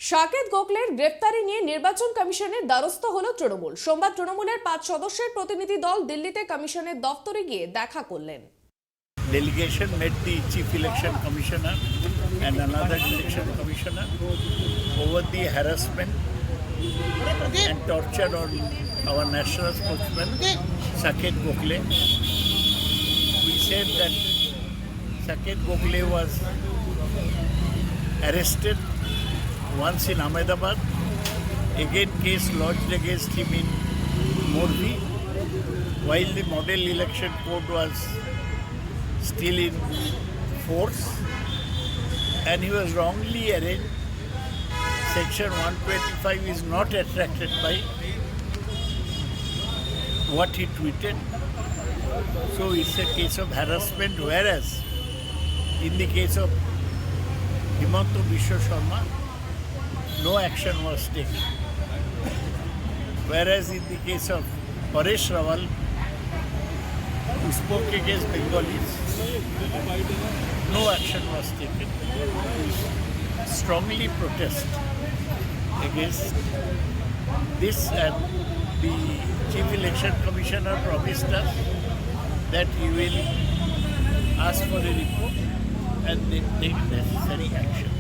সাকেত গোখলের গ্রেফতারি নিয়ে নির্বাচন কমিশনের দ্বারস্থ হলো তৃণমূল। সোমবার তৃণমূলের 5 সদস্যের প্রতিনিধি দল দিল্লিতে কমিশনের দপ্তরে গিয়ে দেখা করলেন। Delegation met the Chief Election Commissioner and another election commissioner over the harassment and torture on our national spokesman Saket Gokhle. We said that Saket Gokhle was arrested once in Ahmedabad, again case lodged against him in Morbi, while the model election code was still in force, and he was wrongly arraigned. Section 125 is not attracted by what he tweeted, so it's a case of harassment, whereas in the case of Himanta Biswa Sharma, no action was taken, whereas in the case of Paresh Rawal, who spoke against Bengalis, no action was taken. Strongly protest against this, and the Chief Election Commissioner promised us that he will ask for a report and then take necessary action.